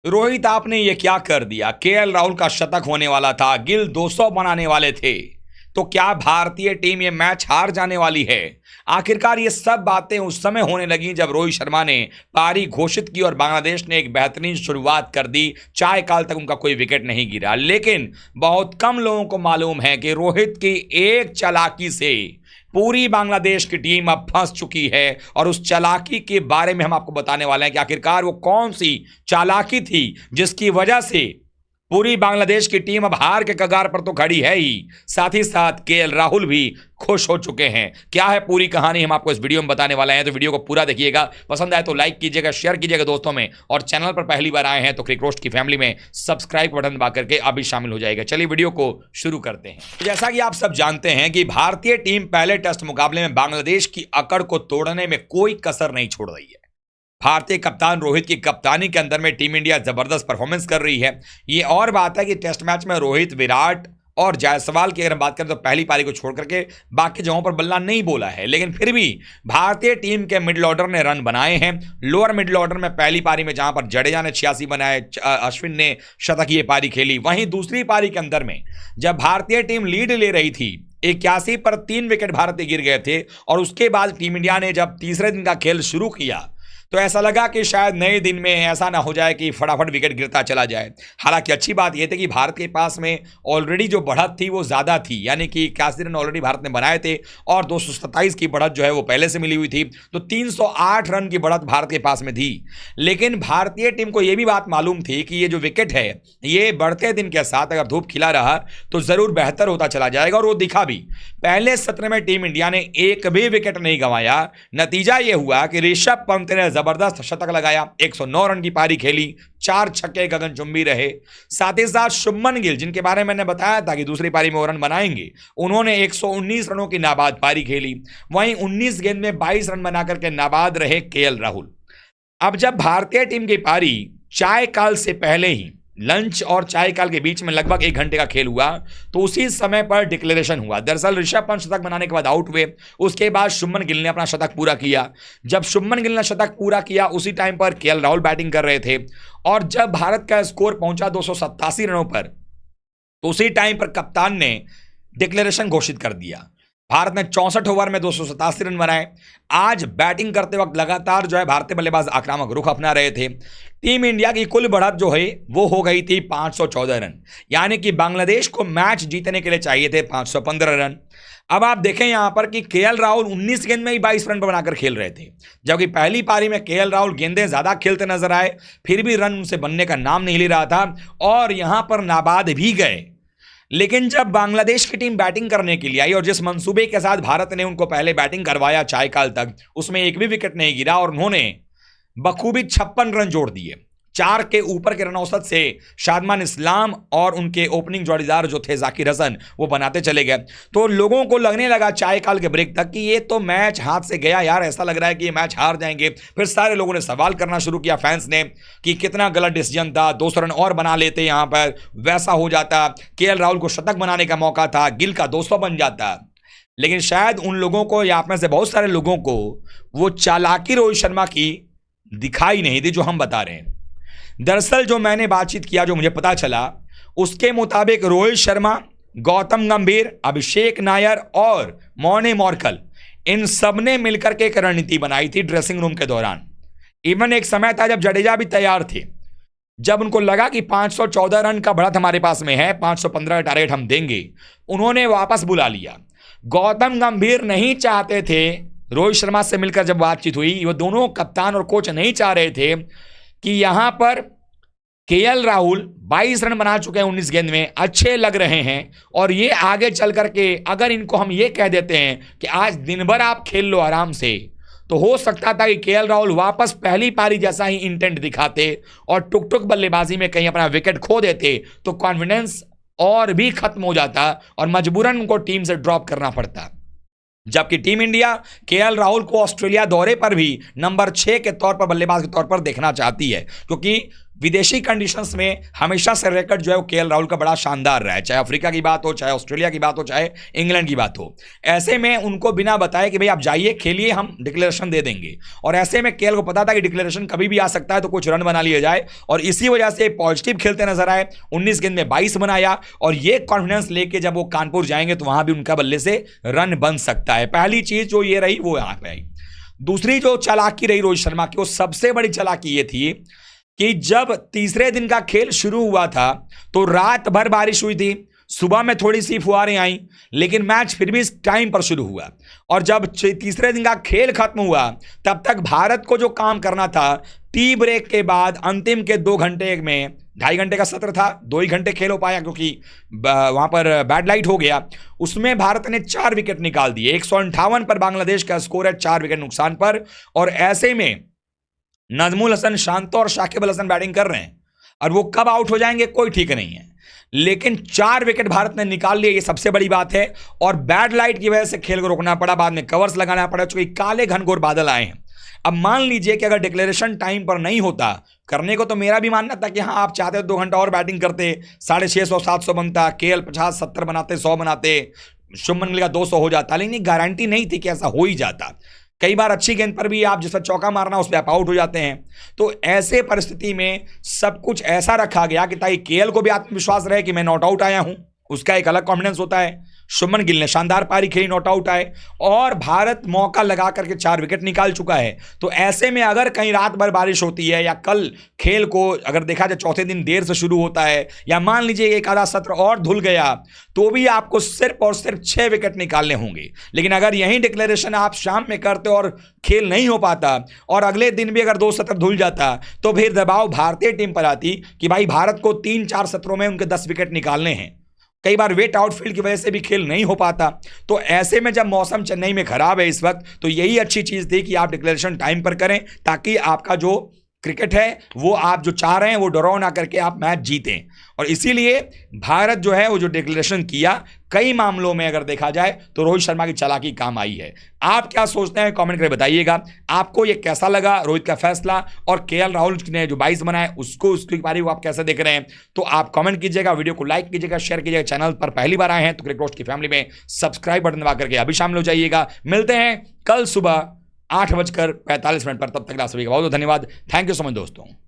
रोहित आपने ये क्या कर दिया। केएल राहुल का शतक होने वाला था, गिल 200 बनाने वाले थे, तो क्या भारतीय टीम ये मैच हार जाने वाली है। आखिरकार ये सब बातें उस समय होने लगी जब रोहित शर्मा ने पारी घोषित की और बांग्लादेश ने एक बेहतरीन शुरुआत कर दी। चाय काल तक उनका कोई विकेट नहीं गिरा, लेकिन बहुत कम लोगों को मालूम है कि रोहित की एक चालाकी से पूरी बांग्लादेश की टीम अब फंस चुकी है। और उस चालाकी के बारे में हम आपको बताने वाले हैं कि आखिरकार वो कौन सी चालाकी थी जिसकी वजह से पूरी बांग्लादेश की टीम अब हार के कगार पर तो खड़ी है ही, साथ ही साथ केएल राहुल भी खुश हो चुके हैं। क्या है पूरी कहानी हम आपको इस वीडियो में बताने वाले हैं, तो वीडियो को पूरा देखिएगा। पसंद आए तो लाइक कीजिएगा, शेयर कीजिएगा दोस्तों में, और चैनल पर पहली बार आए हैं तो क्रिक रोस्ट की फैमिली में सब्सक्राइब बटन दबा करके अभी शामिल हो जाएगा। चलिए वीडियो को शुरू करते हैं। जैसा कि आप सब जानते हैं कि भारतीय टीम पहले टेस्ट मुकाबले में बांग्लादेश की अकड़ को तोड़ने में कोई कसर नहीं छोड़ रही है। भारतीय कप्तान रोहित की कप्तानी के अंदर में टीम इंडिया जबरदस्त परफॉर्मेंस कर रही है। ये और बात है कि टेस्ट मैच में रोहित, विराट और जायसवाल की अगर हम बात करें तो पहली पारी को छोड़ करके बाकी जगहों पर बल्ला नहीं बोला है, लेकिन फिर भी भारतीय टीम के मिडिल ऑर्डर ने रन बनाए हैं। लोअर मिडिल ऑर्डर में पहली पारी में जहां पर जडेजा ने 86 बनाए, अश्विन ने शतकीय पारी खेली, वहीं दूसरी पारी के अंदर में जब भारतीय टीम लीड ले रही थी 81 पर 3 विकेट भारत के गिर गए थे, और उसके बाद टीम इंडिया ने जब तीसरे दिन का खेल शुरू किया तो ऐसा लगा कि शायद नए दिन में ऐसा ना हो जाए कि फटाफट विकेट गिरता चला जाए। हालांकि अच्छी बात यह थी कि भारत के पास में ऑलरेडी जो बढ़त थी वो ज़्यादा थी, यानी कि 81 रन ऑलरेडी भारत ने बनाए थे और 227 की बढ़त जो है वो पहले से मिली हुई थी, तो 308 रन की बढ़त भारत के पास में थी। लेकिन भारतीय टीम को यह भी बात मालूम थी कि ये जो विकेट है ये बढ़ते दिन के साथ अगर धूप खिला रहा तो ज़रूर बेहतर होता चला जाएगा, और वो दिखा भी। पहले सत्र में टीम इंडिया ने एक भी विकेट नहीं गंवाया। नतीजा ये हुआ कि ऋषभ पंत ने जबरदस्त शतक लगाया, 109 रन की पारी खेली, 4 छक्के गगनचुंबी रहे। साथ ही साथ शुभमन गिल, जिनके बारे में मैंने बताया था कि दूसरी पारी में वो रन बनाएंगे, उन्होंने 119 रनों की नाबाद पारी खेली। वहीं 19 गेंद में 22 रन बनाकर के नाबाद रहे केएल राहुल। अब जब भारतीय टीम की पारी चाय काल से पहले ही, लंच और चाय काल के बीच में लगभग 1 घंटे का खेल हुआ, तो उसी समय पर डिक्लेरेशन हुआ। दरअसल ऋषभ पंत शतक बनाने के बाद आउट हुए, उसके बाद शुभमन गिल ने अपना शतक पूरा किया। जब शुभमन गिल ने शतक पूरा किया उसी टाइम पर केएल राहुल बैटिंग कर रहे थे, और जब भारत का स्कोर पहुंचा 287 रनों पर, तो उसी टाइम पर कप्तान ने डिक्लेरेशन घोषित कर दिया। भारत ने 64 ओवर में 287 रन बनाए। आज बैटिंग करते वक्त लगातार जो है भारतीय बल्लेबाज आक्रामक रुख अपना रहे थे। टीम इंडिया की कुल बढ़त जो है वो हो गई थी 514 रन, यानी कि बांग्लादेश को मैच जीतने के लिए चाहिए थे 515 रन। अब आप देखें यहां पर कि केएल राहुल 19 गेंद में ही 22 रन बनाकर खेल रहे थे, जबकि पहली पारी में केएल राहुल गेंदें ज्यादा खेलते नजर आए, फिर भी रन उनसे बनने का नाम नहीं ले रहा था, और यहां पर नाबाद भी गए। लेकिन जब बांग्लादेश की टीम बैटिंग करने के लिए आई और जिस मंसूबे के साथ भारत ने उनको पहले बैटिंग करवाया चाय काल तक, उसमें एक भी विकेट नहीं गिरा और उन्होंने बखूबी 56 रन जोड़ दिए। 4 के ऊपर के रन औसत से शादमान इस्लाम और उनके ओपनिंग जोड़ीदार जो थे जाकिर हसन, वो बनाते चले गए। तो लोगों को लगने लगा चाय काल के ब्रेक तक कि ये तो मैच हाथ से गया यार, ऐसा लग रहा है कि ये मैच हार जाएंगे। फिर सारे लोगों ने सवाल करना शुरू किया, फैंस ने, कि कितना गलत डिसीजन था, 200 रन और बना लेते, यहाँ पर वैसा हो जाता, केएल राहुल को शतक बनाने का मौका था, गिल का 200 बन जाता। लेकिन शायद उन लोगों को या आप में से बहुत सारे लोगों को वो चालाकी रोहित शर्मा की दिखाई नहीं दी जो हम बता रहे हैं। दरअसल जो मैंने बातचीत किया, जो मुझे पता चला, उसके मुताबिक रोहित शर्मा, गौतम गंभीर, अभिषेक नायर और मौने मोरकल, इन सब ने मिलकर के एक रणनीति बनाई थी ड्रेसिंग रूम के दौरान। इवन एक समय था जब जडेजा भी तैयार थे, जब उनको लगा कि 514 रन का बढ़त हमारे पास में है, 515 का टारगेट हम देंगे, उन्होंने वापस बुला लिया। गौतम गंभीर नहीं चाहते थे, रोहित शर्मा से मिलकर जब बातचीत हुई, वो दोनों कप्तान और कोच नहीं चाह रहे थे कि यहां पर केएल राहुल 22 रन बना चुके हैं 19 गेंद में, अच्छे लग रहे हैं, और ये आगे चल करके अगर इनको हम ये कह देते हैं कि आज दिन भर आप खेल लो आराम से, तो हो सकता था कि केएल राहुल वापस पहली पारी जैसा ही इंटेंट दिखाते और टुक टुक बल्लेबाजी में कहीं अपना विकेट खो देते, तो कॉन्फिडेंस और भी खत्म हो जाता और मजबूरन उनको टीम से ड्रॉप करना पड़ता। जबकि टीम इंडिया केएल राहुल को ऑस्ट्रेलिया दौरे पर भी नंबर 6 के तौर पर, बल्लेबाज के तौर पर देखना चाहती है, क्योंकि विदेशी कंडीशंस में हमेशा से रिकॉर्ड जो है वो केएल राहुल का बड़ा शानदार रहा है, चाहे अफ्रीका की बात हो, चाहे ऑस्ट्रेलिया की बात हो, चाहे इंग्लैंड की बात हो। ऐसे में उनको बिना बताए कि भाई आप जाइए खेलिए, हम डिक्लेरेशन दे देंगे, और ऐसे में केएल को पता था कि डिक्लेरेशन कभी भी आ सकता है, तो कुछ रन बना लिए जाए, और इसी वजह से पॉजिटिव खेलते नजर आए। 19 गेंद में 22 बनाया, और ये कॉन्फिडेंस लेके जब वो कानपुर जाएंगे तो वहां भी उनका बल्ले से रन बन सकता है। पहली चीज जो ये रही वो यहां पे आई। दूसरी जो चालाकी रही रोहित शर्मा की, वो सबसे बड़ी चालाकी ये थी कि जब तीसरे दिन का खेल शुरू हुआ था तो रात भर बारिश हुई थी, सुबह में थोड़ी सी फुहारें आई, लेकिन मैच फिर भी इस टाइम पर शुरू हुआ। और जब तीसरे दिन का खेल खत्म हुआ तब तक भारत को जो काम करना था, टी ब्रेक के बाद अंतिम के 2 घंटे में, 2.5 घंटे का सत्र था, 2 ही घंटे खेल हो पाया क्योंकि वहां पर बैड लाइट हो गया, उसमें भारत ने 4 विकेट निकाल दिए। 158 पर बांग्लादेश का स्कोर है 4 विकेट नुकसान पर। और ऐसे में नजमुल हसन शांतो और शाकिब अल हसन बैटिंग कर रहे हैं, और वो कब आउट हो जाएंगे कोई ठीक नहीं है, लेकिन 4 विकेट भारत ने निकाल लिए, ये सबसे बड़ी बात है। और बैड लाइट की वजह से खेल को रोकना पड़ा, बाद में कवर्स लगाना पड़ा, क्योंकि काले घनघोर बादल आए हैं। अब मान लीजिए कि अगर डिक्लेरेशन टाइम पर नहीं होता, करने को तो मेरा भी मानना था कि हाँ आप चाहते 2 घंटा और बैटिंग करते, 650 700 बनता, केएल 50 70 बनाते, 100 बनाते, शुभमन गिल का 200 हो जाता, लेकिन गारंटी नहीं थी कि ऐसा हो ही जाता। कई बार अच्छी गेंद पर भी आप जिस पर चौका मारना उस पर आप आउट हो जाते हैं। तो ऐसे परिस्थिति में सब कुछ ऐसा रखा गया कि ताकि केएल को भी आत्मविश्वास रहे कि मैं नॉट आउट आया हूं, उसका एक अलग कॉन्फिडेंस होता है। शुभमन गिल ने शानदार पारी खेली, नॉट आउट आए, और भारत मौका लगा करके 4 विकेट निकाल चुका है। तो ऐसे में अगर कहीं रात भर बारिश होती है, या कल खेल को अगर देखा जाए चौथे दिन देर से शुरू होता है, या मान लीजिए एक आधा सत्र और धुल गया, तो भी आपको सिर्फ और सिर्फ 6 विकेट निकालने होंगे। लेकिन अगर यही डिक्लेरेशन आप शाम में करते और खेल नहीं हो पाता, और अगले दिन भी अगर 2 सत्र धुल जाता, तो फिर दबाव भारतीय टीम पर आती कि भाई भारत को 3-4 सत्रों में उनके 10 विकेट निकालने हैं। कई बार वेट आउटफील्ड की वजह से भी खेल नहीं हो पाता। तो ऐसे में जब मौसम चेन्नई में खराब है इस वक्त, तो यही अच्छी चीज थी कि आप डिक्लेरेशन टाइम पर करें, ताकि आपका जो क्रिकेट है वो आप जो चाह रहे हैं वो ड्रॉ ना करके आप मैच जीतें। और इसीलिए भारत जो है वो जो डिक्लेरेशन किया, कई मामलों में अगर देखा जाए तो रोहित शर्मा की चालाकी काम आई है। आप क्या सोचते हैं कमेंट करके बताइएगा, आपको ये कैसा लगा रोहित का फैसला, और केएल राहुल ने जो 22 बनाए उसको, उसकी पारी को आप कैसे देख रहे हैं, तो आप कमेंट कीजिएगा, वीडियो को लाइक कीजिएगा, शेयर कीजिएगा। चैनल पर पहली बार आए हैं तो क्रिकेट रोस्ट की फैमिली में सब्सक्राइब बटन दबा करके अभी शामिल हो जाइएगा। मिलते हैं कल सुबह 8:45 पर। तब तक आप सभी का बहुत बहुत धन्यवाद। थैंक यू सो मच दोस्तों।